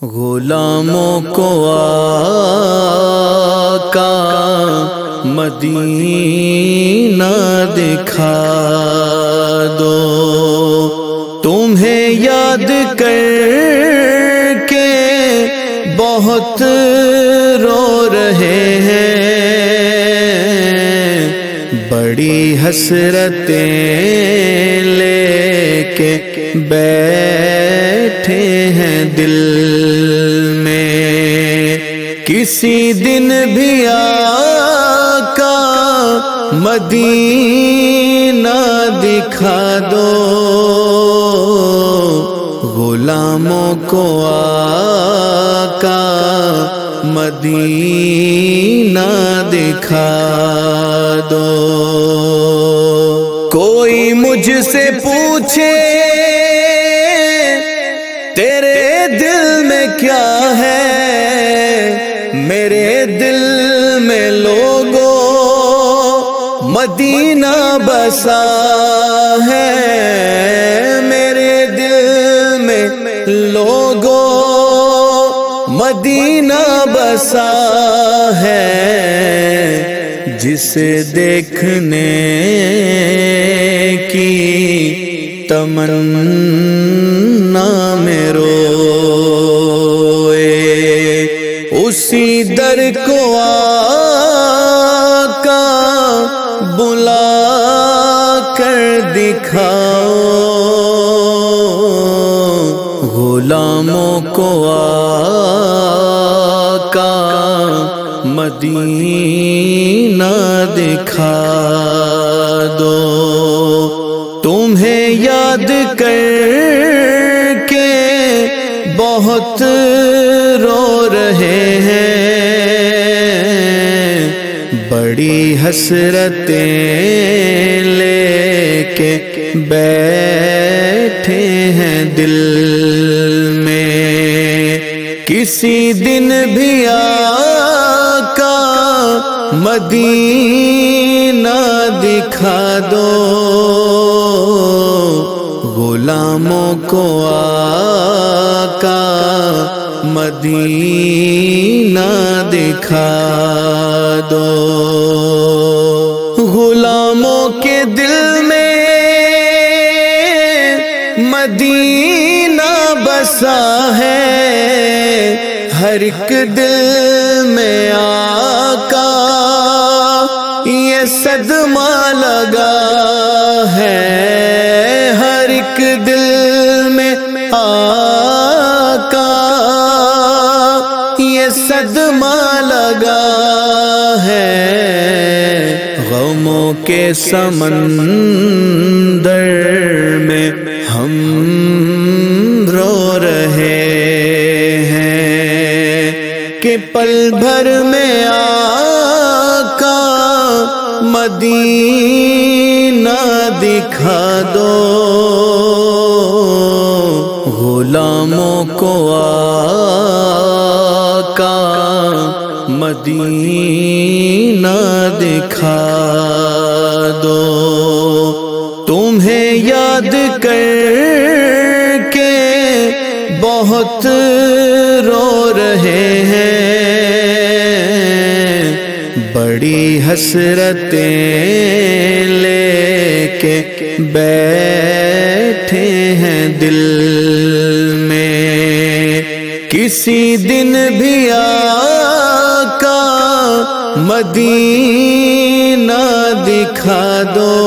غلاموں کو آقا مدینہ دکھا دو، تمہیں یاد کر کے بہت رو رہے ہیں، بڑی حسرتیں لے کے بیٹھے ہیں دل میں، کسی دن بھی آقا مدینہ دکھا دو، غلاموں کو آقا مدینہ دکھا دو۔ کوئی مجھ سے پوچھے تیرے دل میں کیا ہے، میرے دل میں لوگوں مدینہ بسا ہے، میرے دل میں لوگوں مدینہ بسا ہے، جسے دیکھنے کی تمنا میں روئے، اسی در کو آقا بلا کر دکھاؤ، غلاموں کو آقا مدینہ دکھا دو، تمہیں یاد کر کے بہت رو رہے ہیں، بڑی حسرتیں لے کے بیٹھے ہیں دل میں، کسی دن بھی آقا مدینہ دکھا دو، غلاموں کو آقا مدینہ دکھا دو۔ غلاموں کے دل میں مدینہ بسا ہے، ہر ایک دل میں آقا یہ صدمہ لگا ہے، ہر ایک دل میں آقا یہ صدمہ لگا ہے، غموں کے سمندر میں ہم رو رہے ہیں، کہ پل بھر میں آقا مدینہ دکھا دو، غلاموں کو آقا مدینہ دکھا دو، تمہیں یاد کر کے بہت رو رہے ہیں، بڑی حسرتیں لے کے بیٹھے ہیں دل میں، کسی دن بھی آقا مدینہ دکھا دو،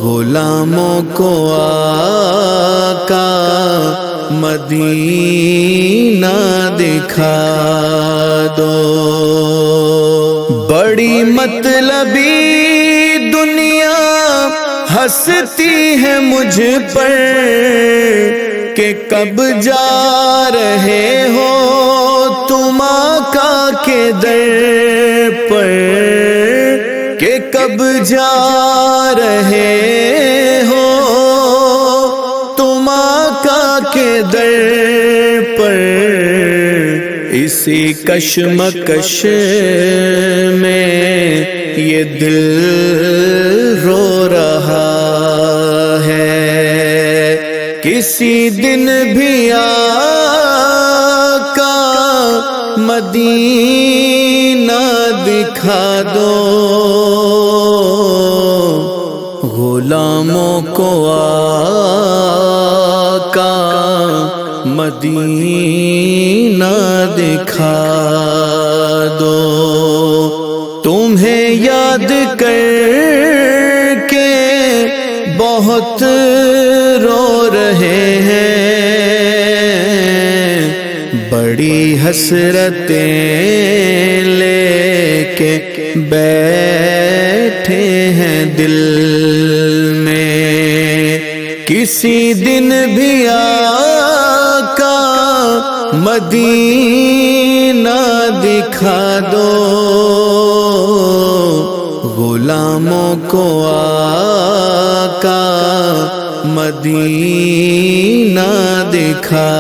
غلاموں کو آقا مدینہ دکھا دو۔ بڑی مطلبی دنیا ہنستی ہے مجھ پر، کہ کب جا رہے ہو تم آقا کے در پر، کہ کب جا رہے ہو تم آقا کے در پر، اسی کشمکش میں یہ دل رو رہا ہے، کسی دن بھی مدینہ دکھا دو، غلاموں کو آقا مدینہ دکھا دو۔ تمہیں یاد کر کے بہت رو رہے ہیں، بڑی حسرتیں لے کے بیٹھے ہیں دل میں۔ کسی دن بھی آقا مدینہ دکھا دو، غلاموں کو آقا مدینہ دکھا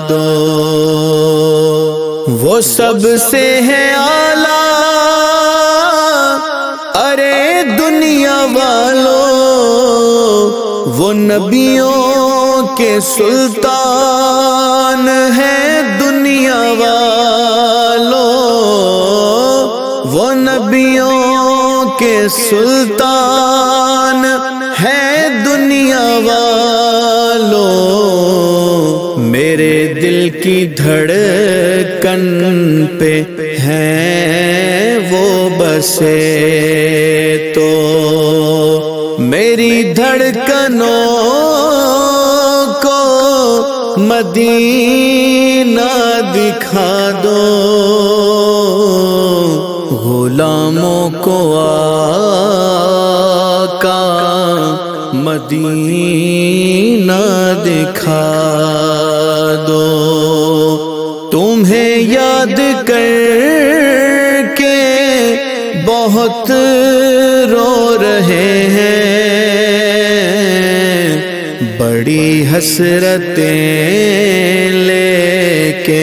دو۔ وہ سب سے ہے اعلیٰ، ارے دنیا والوں، وہ نبیوں کے سلطان ہیں دنیا والوں، وہ نبیوں کے سلطان ہے دنیا والوں۔ میرے دل کی دھڑکن پہ ہیں وہ بسے تو میری دھڑکنوں کو مدینہ دکھا دو، غلاموں کو آقا مدینہ دکھا دو۔ تمہیں یاد کر کے بہت رو رہے ہیں، بڑی حسرتیں لے کے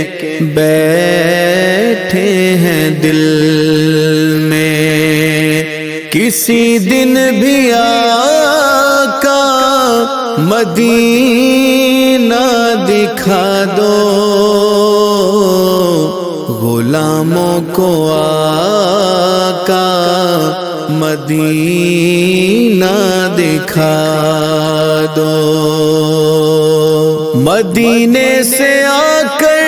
بیٹھے ہیں دل میں۔ کسی دن بھی آقا مدینہ دکھا دو، غلاموں کو آقا مدینہ دکھا دو۔ مدینے سے آ کر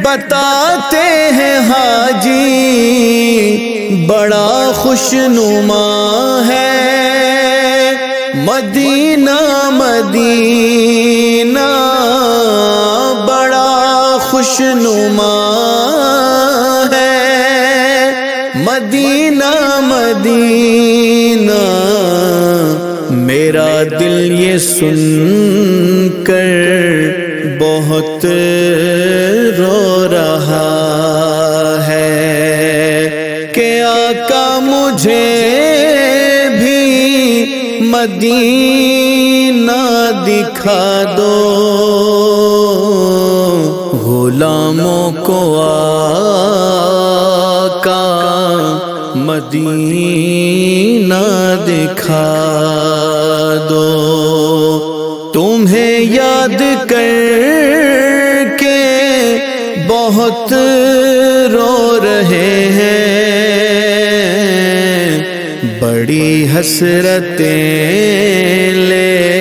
بتاتے ہیں حاجی، بڑا خوشنما ہے مدینہ مدینہ، بڑا خوشنما ہے مدینہ مدینہ۔ میرا دل یہ سن کر بہت رو رہا ہے کہ آقا مجھے بھی مدینہ دکھا دو، غلاموں کو آقا مدینہ دکھا دو۔ تمہیں یاد کر کے بہت رو رہے ہیں، بڑی حسرتیں لے